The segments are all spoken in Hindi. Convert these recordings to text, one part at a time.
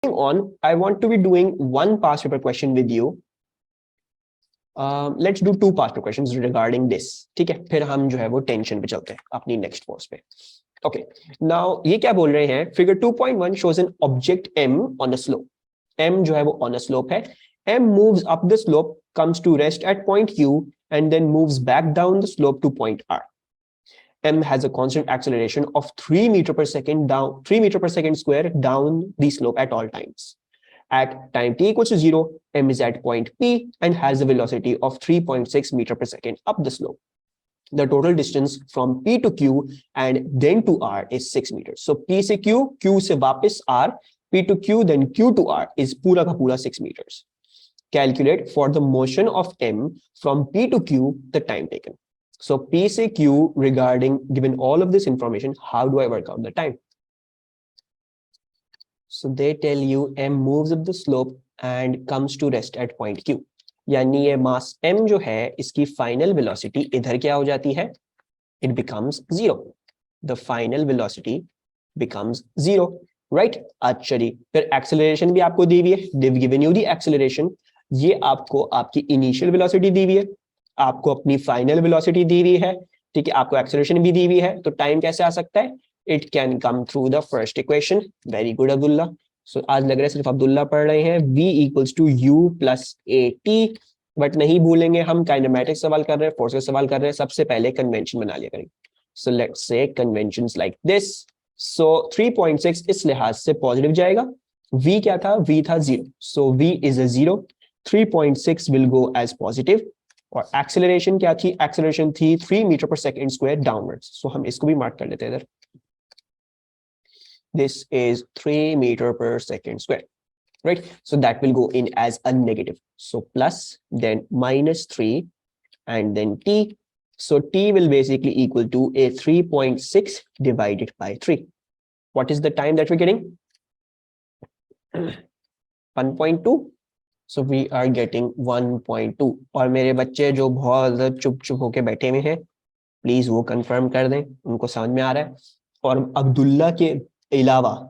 on, I want to be doing one past paper question with you. Let's do two past paper questions regarding this. ठीक है, फिर हम जो है वो टेंशन पे चलते हैं अपनी नेक्स्ट पोस्ट पे. Okay, now ये क्या बोल रहे हैं? Figure 2.1 shows an object M on a slope. M जो है वो on a slope है. M moves up the slope, comes to rest at point Q, and then moves back down the slope to point R. M has a constant acceleration of 3 meter per second down, 3 meter per second square down the slope at all times. At time t equals to 0, M is at point P and has a velocity of 3.6 meter per second up the slope. The total distance from P to Q and then to R is 6 meters. So P से Q, Q से वापस R, P to Q, then Q to R is पूरा का पूरा 6 meters. Calculate for the motion of M from P to Q the time taken. So P से Q regarding given all of this information, how do I work out the time? So they tell you M moves up the slope and comes to rest at point Q. यानी ये मास M जो है इसकी फाइनल वेलोसिटी इधर क्या हो जाती है? It becomes 0. The final velocity becomes 0. Right? अच्छा जी, फिर एक्सेलरेशन भी आपको दी हुई है. They've given you the acceleration. ये आपको आपकी इनिशियल वेलोसिटी दी हुई है, आपको अपनी फाइनल वेलोसिटी दी हुई है, ठीक है, आपको एक्सेलरेशन भी दी हुई है. तो टाइम कैसे आ सकता है? It can come through the first equation. Very good, Abdullah. So आज लग रहा है सिर्फ अब्दुल्ला पढ़ रहे हैं. V equals to U plus AT. But नहीं भूलेंगे, हम काइनेमेटिक्स सवाल कर रहे हैं, फोर्सेस सवाल कर रहे हैं, सबसे पहले कन्वेंशन बना लिया करेंगे. So let's say conventions like this. So 3.6 इस लिहाज से पॉजिटिव जाएगा. V क्या था? V था 0. So V is a 0. 3.6 will go as positive. और एक्सेलरेशन क्या थी? एक्सेलरेशन थी 3 metre per second square downwards. सो हम इसको भी मार्क कर लेते हैं इधर. This is 3 meter per second square, right? So that will go in as a negative. So plus, then minus 3, and then t. So t will basically equal to a 3.6 divided by 3. What is the time that we're getting? 1.2. So we are getting 1.2. और मेरे बच्चे जो बहुत चुप चुप होके बैठे हुए हैं, प्लीज वो कंफर्म कर दें, उनको समझ में आ रहा है. और अब्दुल्ला के अलावा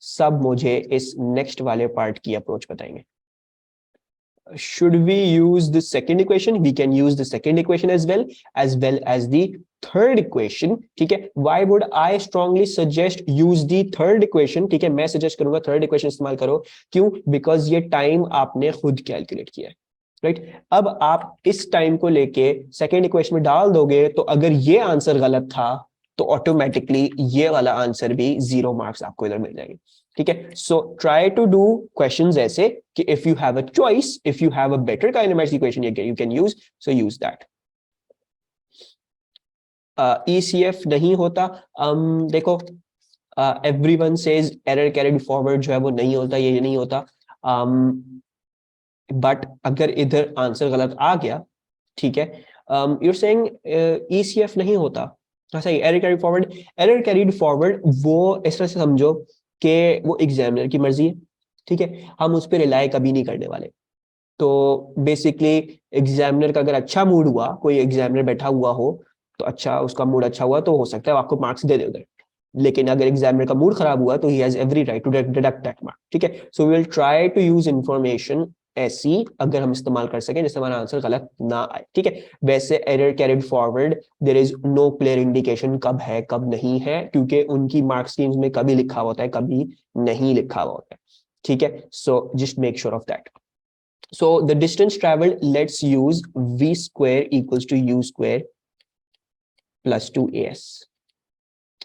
सब मुझे इस नेक्स्ट वाले पार्ट की अप्रोच बताएंगे. Should we use the second equation? We can use the second equation as well as the third equation. ठीक है. Why would I strongly suggest use the third equation? ठीक है, मैं suggest करूंगा third equation इस्तेमाल करो. क्यों? Because ये टाइम आपने खुद कैलकुलेट किया है. राइट अब आप इस टाइम को लेके सेकेंड इक्वेशन में डाल दोगे तो अगर ये आंसर गलत था तो ऑटोमेटिकली ये वाला आंसर भी 0 मार्क्स आपको इधर मिल जाएंगे. ठीक है. So try to do questions ऐसे कि if you have a choice, if you have a better kinematics equation you can use, so use that. ECF नहीं होता. देखो, everyone says error carried forward जो है वो नहीं होता, ये नहीं होता. बट अगर इधर आंसर गलत आ गया, ठीक है, यूर सेइंग ECF नहीं होता. सही, error carried forward. Error carried forward वो इस तरह से समझो कि वो एग्जामिनर की मर्जी है. ठीक है, हम उस पर रिलाई कभी नहीं करने वाले. तो बेसिकली एग्जामिनर का अगर अच्छा मूड हुआ, कोई एग्जामिनर बैठा हुआ हो तो अच्छा, उसका मूड अच्छा हुआ तो हो सकता है आपको मार्क्स दे दे उधर. लेकिन अगर एग्जामिनर का मूड खराब हुआ तो ही has every right to deduct that mark. ठीक है. So we will try to use information ऐसी अगर हम इस्तेमाल कर सकें जिससे हमारा आंसर गलत ना आए. ठीक है. वैसे error carried forward there is no clear indication कब है कब नहीं है, क्योंकि उनकी मार्क स्कीम्स में कभी लिखा होता है कभी नहीं लिखा हुआ होता है. ठीक है. So just make sure of that. So the distance traveled, let's use v square equals to u square plus 2as.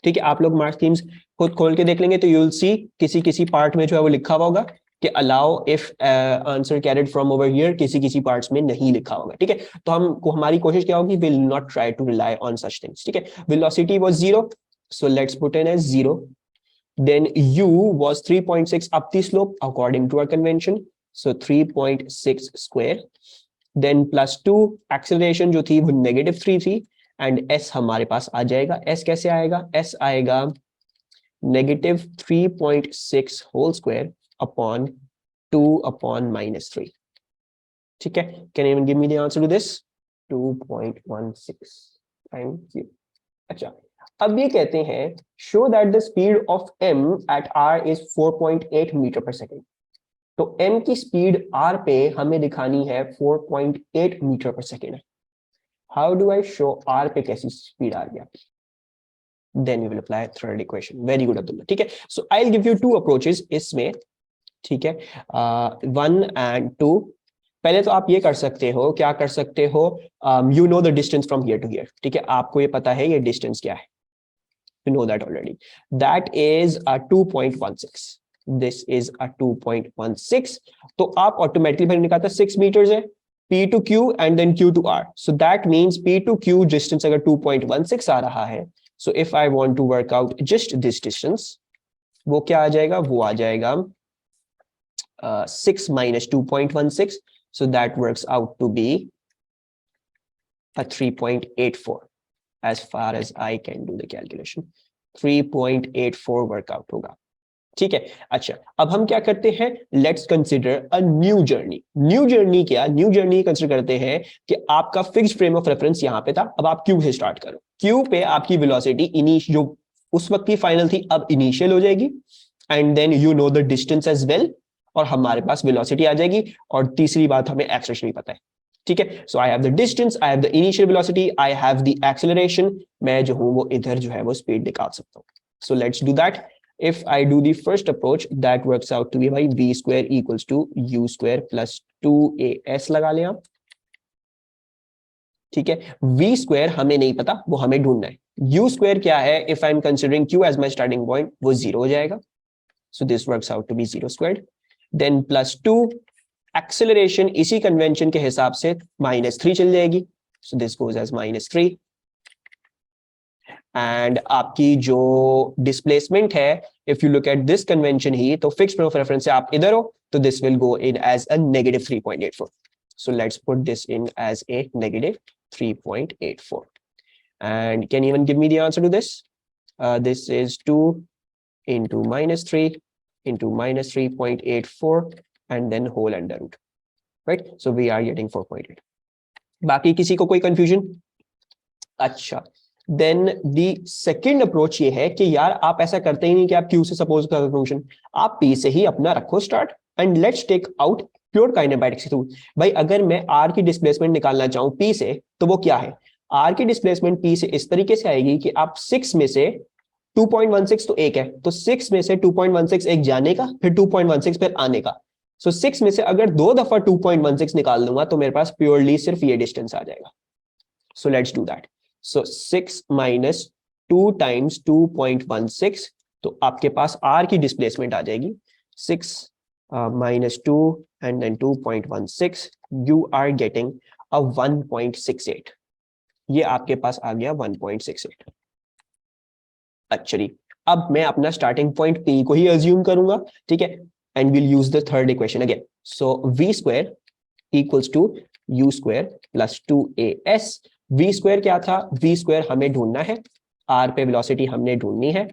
ठीक है. आप लोग मार्क स्कीम्स खुद खोल के देख लेंगे तो यू विल सी किसी किसी पार्ट में जो है वो लिखा हुआ होगा कि allow if answer carried from over here, किसी किसी पार्ट्स में नहीं लिखा होगा. ठीक है. तो हमको हमारी कोशिश क्या होगी, will not try to rely on such things. ठीक है. Velocity was 0, so let's put in as 0. Then u was 3.6 up the slope according to our convention. So 3.6 square. Then plus 2, acceleration जो थी वो -3 थी. And s हमारे पास आ जाएगा. s कैसे आएगा? s आएगा -3.6 whole square upon 2 upon -3. ठीक है. Can anyone give me the answer to this? 2.16. Thank you. अच्छा, अब ये कहते हैं show that the speed of m at r is 4.8 metre per second. तो m की स्पीड r पे हमें दिखानी है 4.8 metre per second. How do I show r पे कैसी स्पीड आ गया? Then you will apply third equation. Very good Abdullah. ठीक है, so I will give you two approaches इसमें। ठीक है, 1 and 2। पहले तो आप ये कर सकते हो, क्या कर सकते हो, you know the distance from here to here. ठीक है, आपको ये पता है ये डिस्टेंस क्या है, you know that already. That is a 2.16. This is a 2.16. तो आप ऑटोमेटिकली मैंने निकाला था 6 meters है, P to Q and then Q to R. So that means P to Q distance अगर 2.16 आ रहा है, so if I want to work out just this distance, वो क्या आ जाएगा, वो आ जाएगा 6 minus 2.16. So that works out to be a 3.84. As far as I can do the calculation, 3.84 workout होगा। ठीक है, अच्छा अब हम क्या करते हैं, let's consider a new journey. New journey क्या, न्यू जर्नी कंसिडर करते हैं कि आपका फिक्स्ड फ्रेम ऑफ रेफरेंस यहां पे था, अब आप क्यू से स्टार्ट करो। क्यू पे आपकी वेलोसिटी जो उस वक्त की फाइनल थी अब इनिशियल हो जाएगी, and then you know the distance as well, और हमारे पास वेलोसिटी आ जाएगी, और तीसरी बात हमें एक्सेलरेशन भी पता है। ठीक है, so I have the distance, I have the initial velocity, I have the acceleration, मैं जो हूं वो इधर जो है वो स्पीड निकाल सकता हूं। So let's do that. If I do the first approach, that works out to be by v square equals to u square plus 2as लगा लें आप। ठीक है, v square हमें नहीं पता, वो हमें ढूंढना है। u square क्या है, if I'm considering q as my starting point, वो 0 हो जाएगा। So this works out to be 0 squared. Then plus 2, acceleration इसी कन्वेंशन के हिसाब से -3 चल जाएगी। So this goes as -3. And आपकी जो डिस्प्लेसमेंट है, if you look at this convention ही, तो फिक्स्ड फ्रेम ऑफ रेफरेंस से आप इधर हो, तो this will go in as a negative 3.84. So let's put this in as a negative 3.84. And can you even give me the answer to this? This is 2 into -3 into -3.84 and then whole under root, right? So we are getting 4.8. बाकी किसी को कोई कंफ्यूजन? अच्छा, देन दी सेकेंड अप्रोच ये है कि यार आप ऐसा करते ही नहीं कि आप क्यू से सपोज कर फंक्शन, आप पी से ही अपना रखो start, and let's take out pure kinematics through. भाई अगर मैं आर की डिस्प्लेसमेंट निकालना चाहूं पी से, तो वो क्या है, आर की डिस्प्लेसमेंट पी से इस तरीके से आएगी कि आप 6 में से 2.16 तो एक है, तो 6 में से 2.16 एक जाने का, फिर 2.16 फिर आने का। सो 6 में से अगर 2 दफा 2.16 निकाल दूंगा तो मेरे पास प्योरली सिर्फ ये डिस्टेंस आ जाएगा। So let's do that. So 6 minus 2 times 2.16, तो आपके पास R की डिस्प्लेसमेंट आ जाएगी 6 minus 2 and then 2.16, you are getting a 1.68. ये आपके पास आ गया 1.68। अच्छा जी, अब मैं अपना स्टार्टिंग पॉइंट P को ही अज्यूम करूंगा। ठीक है, and will use the third equation again. So v square equals to u square plus 2as। v square क्या था, v स्क्वायर हमें ढूंढना है, r पे वेलोसिटी हमने ढूंढनी है।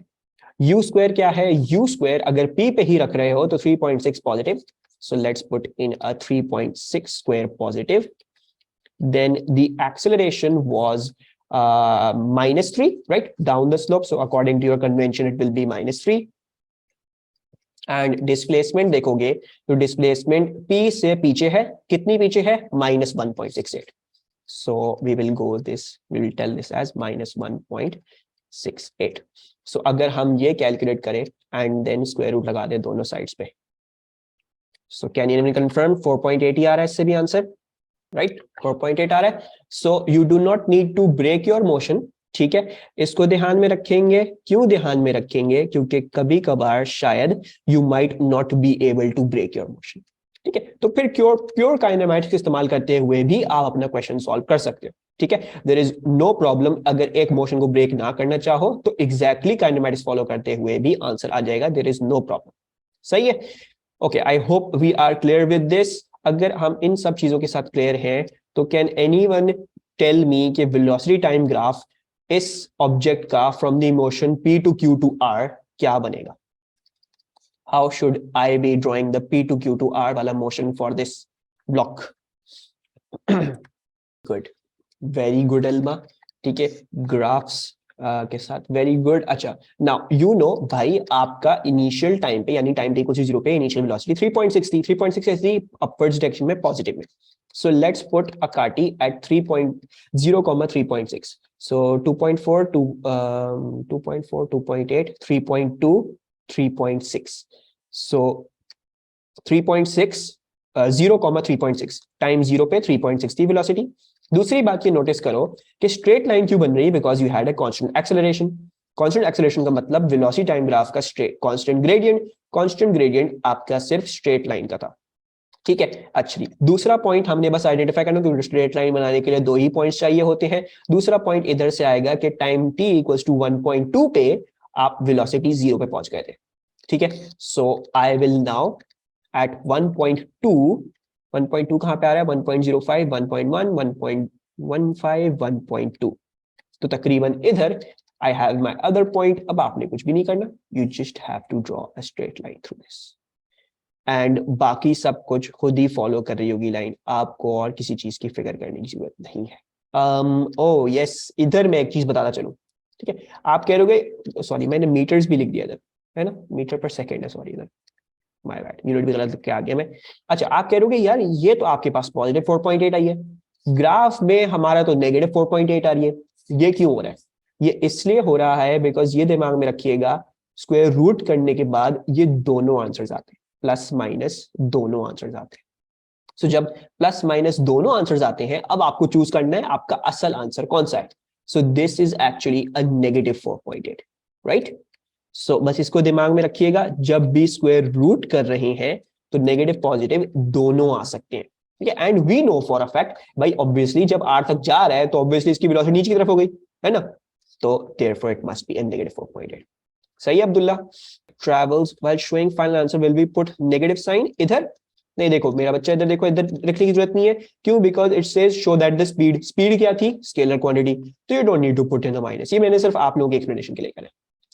u स्क्वायर क्या है, u स्क्वायर अगर p पे ही रख रहे हो तो 3.6 positive, so let's put in a 3.6 square positive. Then the acceleration was -3, right, down the slope, so according to your convention it will be -3. And displacement देखोगे तो डिस्प्लेसमेंट P से पीछे है, कितनी पीछे है, -1.68. So we will go this, we will tell this as -1.68. So अगर हम ये कैलकुलेट करें एंड देन स्क्वायर रूट लगा दें दोनों साइड्स पे, so can you confirm 4.8 आ रहा है इससे भी आंसर, राइट, 4.8 आ रहा है। So you do not need to break your motion. ठीक है, इसको ध्यान में रखेंगे, क्यों ध्यान में रखेंगे, क्योंकि कभी कभार शायद you might not be able to break your motion. ठीक है, तो फिर प्योर काइनेमैटिक्स इस्तेमाल करते हुए भी आप अपना क्वेश्चन सॉल्व कर सकते हो। ठीक है, देयर इज नो प्रॉब्लम, अगर एक मोशन को ब्रेक ना करना चाहो तो एग्जैक्टली काइनेमैटिक्स फॉलो करते हुए भी आंसर आ जाएगा, देयर इज नो प्रॉब्लम। सही है, okay, I hope we are clear with this. अगर हम इन सब चीजों के साथ क्लियर हैं तो कैन एनीवन टेल मी कि वेलोसिटी टाइम ग्राफ इस ऑब्जेक्ट का from the motion P to Q to R क्या बनेगा? How should I be drawing the P to Q to R वाला motion for this block? Good, very good, Elma. ठीक है, graphs के साथ, वेरी गुड। अच्छा, नाउ यू नो भाई आपका इनिशियल टाइम पे यानी टाइम t = 0 पे इनिशियल वेलोसिटी 3.6 थी, 3.6 ऐसी अपवर्ड्स डायरेक्शन में पॉजिटिव में। So let's put a cart at 3.0, 3.6। So 2.4 2 2.4 2.8 3.2 3.6। So 3.6 0, 3.6 time 0 पे 3.6 थी वेलोसिटी। दूसरी बात ये नोटिस करो कि स्ट्रेट लाइन क्यों बन रही है, because you had a constant acceleration. Constant acceleration का मतलब वेलोसिटी टाइम ग्राफ का straight constant gradient, constant gradient आपका सिर्फ स्ट्रेट लाइन का था, ठीक है। अच्छा, दूसरा पॉइंट हमने बस आइडेंटिफाई करना, क्योंकि स्ट्रेट लाइन बनाने के लिए 2 ही पॉइंट्स चाहिए होते हैं। दूसरा पॉइंट इधर से आएगा कि टाइम t = 1.2 पे आप वेलोसिटी 0 पे पहुंच गए थे, ठीक है। So I will now at 1.2, 1.2 कहां पे आ रहा है, 1.05 1.1 1.15 1.2, तो तकरीबन इधर I have my other point. अब आपने कुछ भी नहीं करना, you just have to draw a straight line through this, and बाकी सब कुछ खुद ही फॉलो कर रही होगी लाइन, आपको और किसी चीज की फिक्र करने की जरूरत नहीं है। ओ यस, इधर मैं एक चीज बताता चलूं, ठीक है। आप कह रहे हो, सॉरी मैंने मीटर्स भी लिख दिया इधर, है ना, मीटर पर सेकेंड है, सॉरी इधर माय बैड, यूनिट भी गलत लिख के आ गया मैं। अच्छा, आप कह रहे हो यार ये तो आपके पास पॉजिटिव 4.8 आई है, ग्राफ में हमारा तो नेगेटिव 4.8 आ रही है, ये क्यों हो रहा है? ये इसलिए हो रहा है बिकॉज ये दिमाग में रखिएगा, स्क्वायर रूट करने के बाद ये दोनों आंसर्स आते हैं, प्लस माइनस दोनों आंसर्स आते हैं। सो जब प्लस माइनस दोनों आंसर्स आते हैं, अब आपको चूज करना है आपका असल आंसर कौन सा है। So this is actually a negative 4.8, right. So बस इसको दिमाग में रखिएगा, जब भी स्क्वायर रूट कर रहे हैं तो नेगेटिव पॉजिटिव दोनों आ सकते हैं, ठीक है। And we know for a fact भाई, ऑब्वियसली जब r तक जा रहा है तो ऑब्वियसली इसकी वेलोसिटी नीचे की तरफ हो गई, है ना, तो therefore it must be a negative 4.8। सही है Abdullah. Travels while showing final answer will be put negative sign इधर, नहीं देखो मेरा बच्चा इधर देखो, इधर लिखने की जरूरत नहीं है, क्यों, because it says show that the speed, speed क्या थी, स्केलर क्वांटिटी, तो you don't need to put in the minus, ये मैंने सिर्फ आप लोगों के एक्सप्लेनेशन के लिए करा है,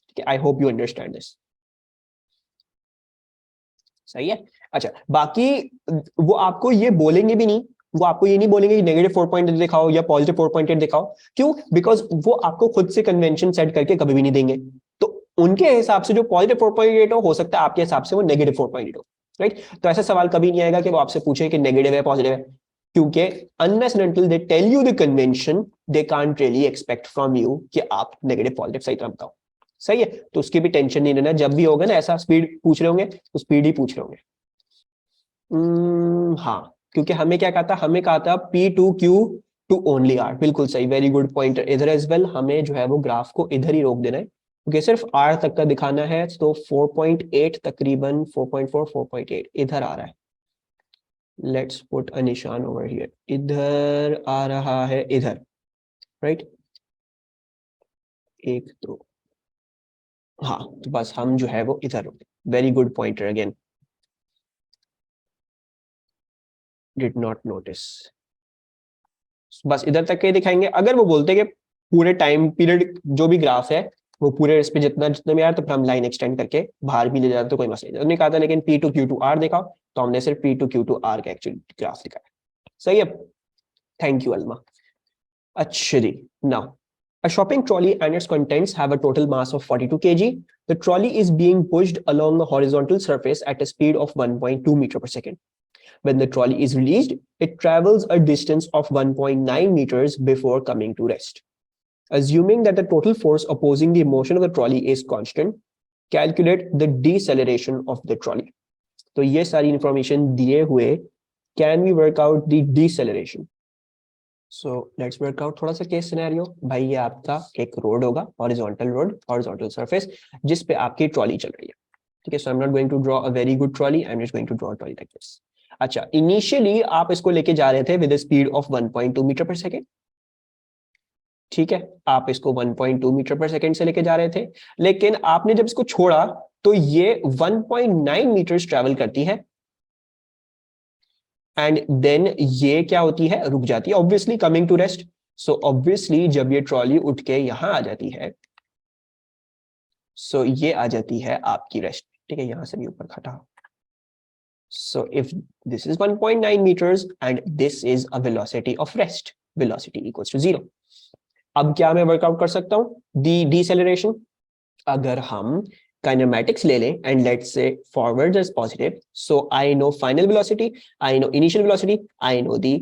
ठीक है। I hope you understand this, सही है। अच्छा, बाकी वो आपको ये बोलेंगे भी नहीं, वो आपको ये नहीं बोलेंगे कि नेगेटिव 4.8 दिखाओ या पॉजिटिव 4.8 दिखाओ, क्यों, बिकॉज वो आपको खुद से कन्वेंशन सेट करके कभी भी नहीं देंगे, तो उनके हिसाब से जो पॉजिटिव 4.8 हो सकता है आपके हिसाब से वो नेगेटिव 4.8 हो, राइट। तो ऐसा सवाल कभी नहीं आएगा कि वो आपसे पूछे कि नेगेटिव है पॉजिटिव है, क्योंकि unless and until they tell you the convention, they can't really expect from you कि आप नेगेटिव पॉजिटिव सही तरह बताओ, सही है। तो उसकी भी टेंशन नहीं लेना, जब भी होगा ना ऐसा स्पीड पूछ रहे होंगे तो स्पीड ही पूछ रहे होंगे। हाँ, क्योंकि हमें क्या कहा था, हमें कहा था P2Q टू ओनली R, बिल्कुल सही, वेरी गुड पॉइंटर इधर एज वेल, हमें जो है वो ग्राफ को इधर ही रोक देना है, क्योंकि सिर्फ R तक का दिखाना है, तो 4.8 तकरीबन 4.4 4.8 इधर आ रहा है। लेट्स पुट अ निशान ओवर हियर, इधर आ रहा है इधर, राइट, एक दो, हाँ, तो बस हम जो है वो इधर, very good pointer again, did not notice, बस इधर तक के दिखाएंगे। अगर वो बोलते कि पूरे टाइम पीरियड जो भी ग्राफ है वो पूरे इस पे जितना जितना भी आ रहा, तो फिर हम लाइन एक्सटेंड करके बाहर भी ले जाते तो कोई मसला नहीं, उन्होंने कहा था लेकिन P2Q2R दिखाओ, तो हमने सिर्फ P2Q2R का एक्चुअल ग्राफ दिखाया, सही है। Thank you Alma. अच्छा जी, now a shopping trolley and its contents have a total mass of 42 kg. The trolley is being pushed along a horizontal surface at a speed of 1.2 meter per second. When the trolley is released, it travels a distance of 1.9 meters before coming to rest. Assuming that the total force opposing the motion of the trolley is constant, calculate the deceleration of the trolley. तो ये सारी इंफॉर्मेशन दिए हुए, can we work out the deceleration? So let's work out थोड़ा सा केस सिनेरियो। भाई ये आपका एक रोड होगा, हॉरिजॉन्टल रोड, हॉरिजॉन्टल सरफेस, जिस पे आपकी ट्रॉली चल रही है, ठीक है। So I am not going to draw a very good trolley, I am just going to draw a trolley like this. अच्छा, इनिशियली आप इसको लेके जा रहे थे with a speed of 1.2 metre per second, ठीक है, आप इसको 1.2 मीटर पर सेकेंड से लेके जा रहे थे, लेकिन आपने जब इसको छोड़ा तो ये 1.9 मीटर्स ट्रेवल करती है, एंड देन ये क्या होती है, रुक जाती है, obviously coming to rest. So obviously जब ये ट्रॉली उठ के यहां आ जाती है, सो ये आ जाती है आपकी रेस्ट, ठीक है, यहां से भी ऊपर खटा। So if this is 1.9 meters and this is a velocity of rest, velocity equals to 0, अब क्या मैं वर्कआउट कर सकता हूं दी डीसेलरेशन? अगर हम kinematics ले लें and let's say forward is positive, so I know final velocity, I know initial velocity, I know the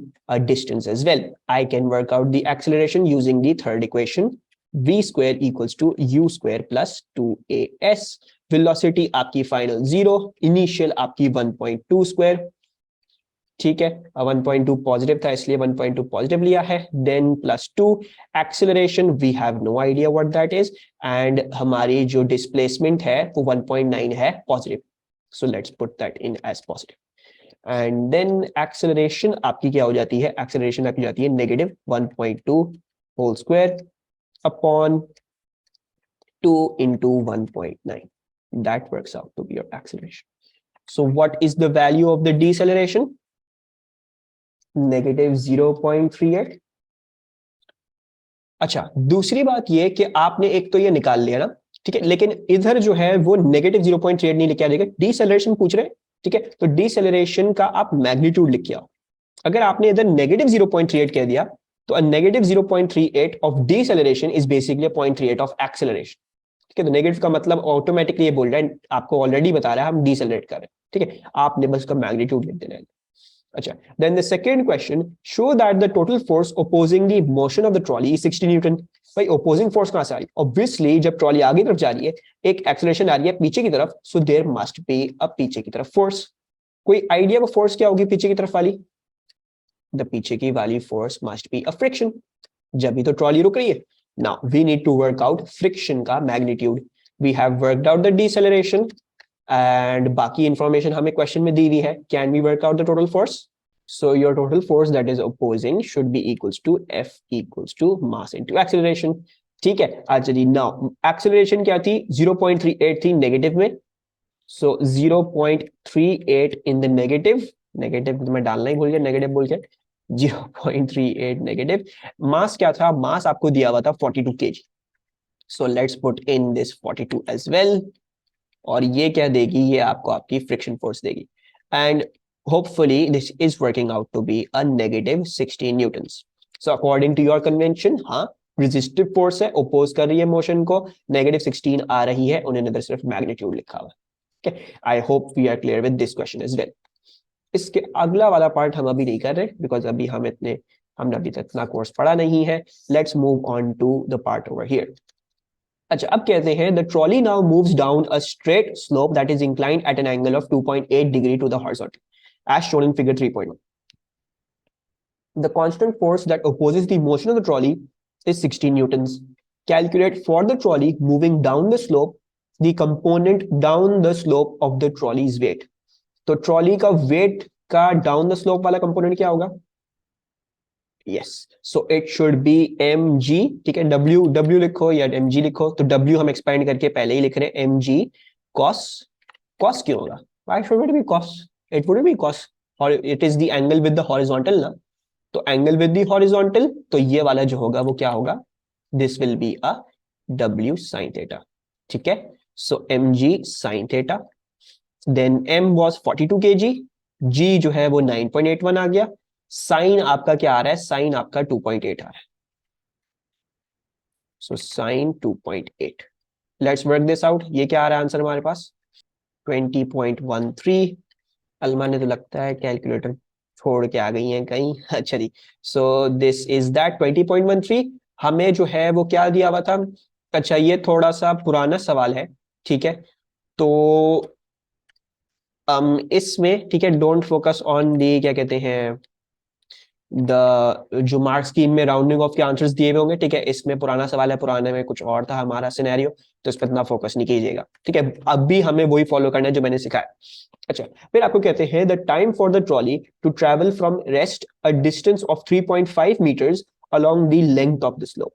distance as well. I can work out the acceleration using the third equation, v square equals to u square plus 2as. velocity आपकी final 0, initial आपकी 1.2 square, ठीक है, 1.2 पॉजिटिव था इसलिए 1.2 पॉजिटिव लिया है, then plus 2 acceleration, we have no idea what that is, and हमारी जो डिस्प्लेसमेंट है वो 1.9 है positive, so let's put that in as positive, and then acceleration आपकी क्या हो जाती है, एक्सेलरेशन आपकी जाती है negative 1.2 whole square upon 2 into 1.9, that works out to be your acceleration. So what is the value of the deceleration? Negative 0.38। अच्छा, दूसरी बात ये कि आपने एक तो ये निकाल लिया ना, ठीक है, लेकिन इधर जो है वो नेगेटिव 0.38 नहीं लिखा जाएगा, डीसेलरेशन पूछ रहे हैं, ठीक है, तो डीसेलरेशन का आप मैग्नीट्यूड लिख आओ। अगर आपने इधर नेगेटिव 0.38 कह दिया तो negative 0.38 of deceleration is basically 0.38 of acceleration, ठीक है, तो नेगेटिव का मतलब ऑटोमेटिकली ये बोल रहा है, आपको ऑलरेडी बता रहा है हम डीसेलरेट कर रहे हैं, ठीक है, आपने बस उसका मैग्नीट्यूड लिख देना है। अच्छा, then the second question, show that the total force opposing the motion of the trolley is 60 Newton. भाई opposing force कहां से आ रही है? Obviously जब ट्रॉली आगे तरफ जा रही है, एक एक्सेलरेशन आ रही है पीछे की तरफ, so there must be a पीछे की तरफ फोर्स। कोई आइडिया वो फोर्स क्या होगी पीछे की तरफ वाली? The पीछे की वाली force must be a friction, जब भी तो ट्रॉली रुक रही है। Now we need to work out friction का magnitude. We have worked out the deceleration and बाकी इंफॉर्मेशन हमें क्वेश्चन में दी हुई है। Can we work out the total force? So your total force that is opposing should be equals to F equals to mass into acceleration, ठीक है। अच्छा जी, now acceleration क्या थी? 0.38 थी नेगेटिव में, so 0.38 in the negative, negative तो मैं डालना ही भूल गया, नेगेटिव बोल के 0.38 नेगेटिव। मास क्या था? मास आपको दिया हुआ था 42 kg, so let's put in this 42 as well, और ये क्या देगी? ये आपको आपकी फ्रिक्शन फोर्स देगी, and hopefully this is working out to be a negative 16 newtons. So according to your convention, हाँ resistive force है, oppose कर रही है motion को, negative 16 आ रही है, उन्होंने इधर सिर्फ magnitude लिखा हुआ है। Okay, I hope we are clear with this question as well. इसके अगला वाला पार्ट हम अभी नहीं कर रहे because अभी हमने अभी तक इतना कोर्स पढ़ा नहीं है। Let's move on to the part over here. अच्छा, अब कहते हैं the trolley now moves down a straight slope that is inclined at an angle of 2.8 degree to the horizontal, as shown in figure 3.1. The constant force that opposes the motion of the trolley is 16 newtons. Calculate for the trolley moving down the slope the component down the slope of the trolley's weight. तो ट्रॉली का वेट का डाउन द स्लोप वाला कंपोनेंट क्या होगा? Yes, so it should be mg, ठीक है, w लिखो या mg लिखो, तो w हम एक्सपेंड करके पहले ही लिख रहे हैं mg cos। cos क्यों होगा? Why should it be cos? It would be cos, और it is the angle with the horizontal ना, तो एंगल विद द हॉरिजॉन्टल, तो ये वाला जो होगा वो क्या होगा? This will be a w sin theta, ठीक है, so mg sin theta, then m was 42 kg, g जो है वो 9.81 आ गया, साइन आपका क्या आ रहा है? साइन आपका 2.8 आ रहा है, so sine 2.8। Let's work this out. ये क्या आ रहा है आंसर हमारे पास? 20.13। अलमा ने तो लगता है कैलकुलेटर छोड़ के आ गई हैं कहीं। अच्छा जी, सो दिस इज दैट 20.13। हमें जो है वो क्या दिया हुआ था? अच्छा, ये थोड़ा सा पुराना सवाल है, ठीक है, तो इसमें, ठीक है, डोंट फोकस ऑन दी क्या कहते हैं जो मार्क स्कीम में राउंडिंग ऑफ के आंसर्स दिए हुए होंगे, ठीक है, इसमें पुराना सवाल है, पुराने में कुछ और था हमारा सिनेरियो, तो इस पर इतना फोकस नहीं कीजिएगा, ठीक है, अब भी हमें वही फॉलो करना है जो मैंने सिखाया। अच्छा, फिर आपको कहते हैं the time for the trolley to travel from rest a distance of 3.5 metres along the length of the slope.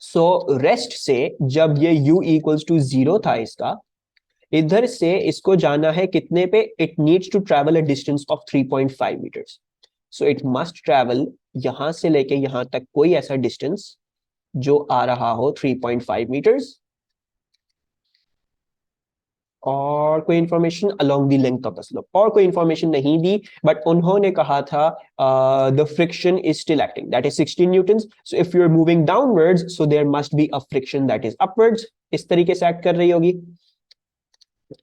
So rest से जब ये u इक्वल्स टू 0 था, इसका इधर से इसको जाना है कितने पे? It needs to travel a distance of 3.5 metres, so it must travel यहां से लेके यहां तक कोई ऐसा डिस्टेंस जो आ रहा हो 3.5 मीटर्स, और कोई information along the length of the slope, और कोई इंफॉर्मेशन नहीं दी, बट उन्होंने कहा था the friction is still acting, that is 16 newton, so if you are moving downwards so there must be a friction that is upwards, इस तरीके से एक्ट कर रही होगी,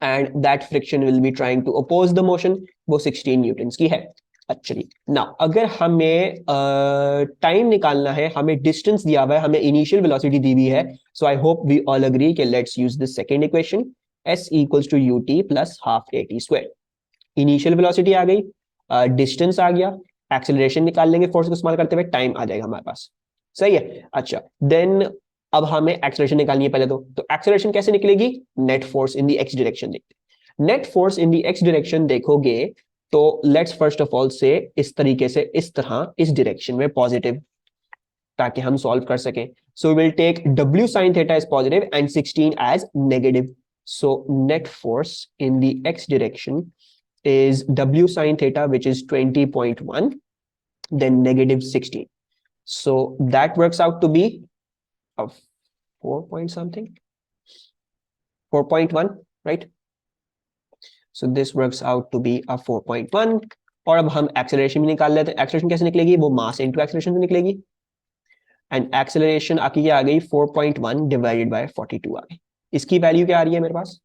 and that friction will be trying to oppose the motion, वो 16 न्यूटन की है। अच्छा, ना अगर हमें टाइम निकालना है, हमें डिस्टेंस दिया हुआ है, हमें इनिशियल वेलोसिटी दी हुई है, so I hope we all agree कि let's use this second equation, s equals to ut plus half at square. Initial velocity आ गई, डिस्टेंस आ गया, एक्सेलरेशन निकाल लेंगे फोर्स को इस्तेमाल करते हुए, टाइम आ जाएगा हमारे पास। सही है। अच्छा, देन अब हमें एक्सेलरेशन निकालनी है पहले तो एक्सेलरेशन कैसे निकलेगी, net force in the x direction देखते, net force in the x direction देखोगे तो लेट्स फर्स्ट ऑफ ऑल से इस तरीके से, इस तरह, इस डायरेक्शन में पॉजिटिव, ताकि हम सॉल्व कर सकें, so will take w sin theta as positive and 16 as negative, so net force in the x direction is w sin theta, which is 20.1, then negative 16, so that works out to be a 4 point something, 4.1, right? So this works out to be a 4.1, और अब हम एक्सेलरेशन भी निकाल लेते हैं, एक्सेलरेशन कैसे निकलेगी, वो मास इनटू एक्सेलरेशन से निकलेगी, एंड एक्सेलरेशन आकी आ गई 4.1 डिवाइडेड बाय 42 आ गई, इसकी वैल्यू क्या आ रही है मेरे पास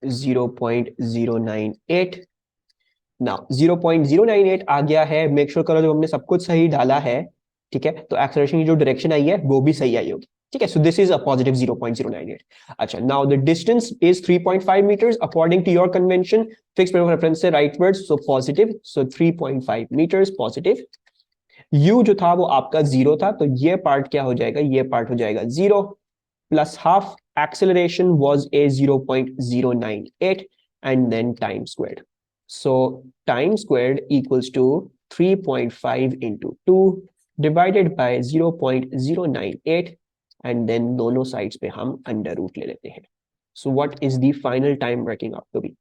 0.098। ना 0.098 आ गया है, मेक श्योर करो जब हमने सब कुछ सही डाला है, ठीक है, तो एक्सेलरेशन की जो डायरेक्शन आई है वो भी सही आई होगी, ठीक है, so this is a positive 0.098। अच्छा, now the distance is 3.5 metres according to your convention, fix frame of reference से rightwards, so positive, so 3.5 metres positive. u जो था वो आपका 0 था, तो ये पार्ट क्या हो जाएगा, ये पार्ट हो जाएगा 0 plus half, acceleration was a 0.098 and then time squared. So time squared equals to 3.5 into 2 divided by 0.098 and then दोनों sides पे हम under root ले लेते हैं. So what is the final time working out to be?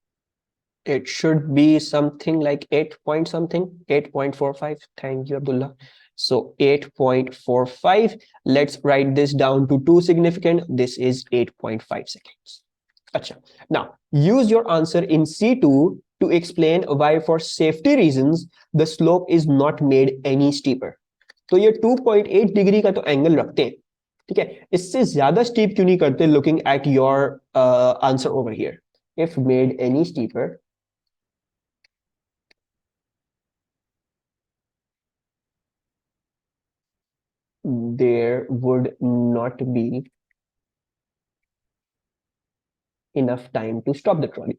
It should be something like 8 point something, 8.45. Thank you, Abdullah. So 8.45. Let's write this down to two significant. This is 8.5 seconds. Achha. Now, use your answer in C2 to explain why for safety reasons, the slope is not made any steeper. तो ये 2.8 डिग्री का तो एंगल रखते हैं, ठीक है, इससे ज्यादा स्टीप क्यों नहीं करते, looking at your answer over here, if made any steeper there would not be enough time to stop the trolley.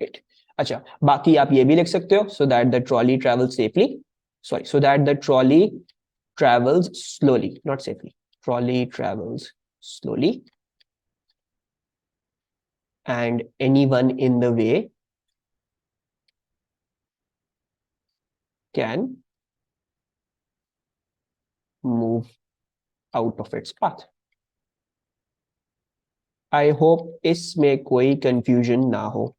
Right. अच्छा, बाकी आप ये भी लिख सकते हो, so that the trolley travels safely, sorry, so that the trolley travels slowly, not safely, trolley travels slowly and anyone in the way can move out of its path. I hope इसमें कोई confusion ना हो.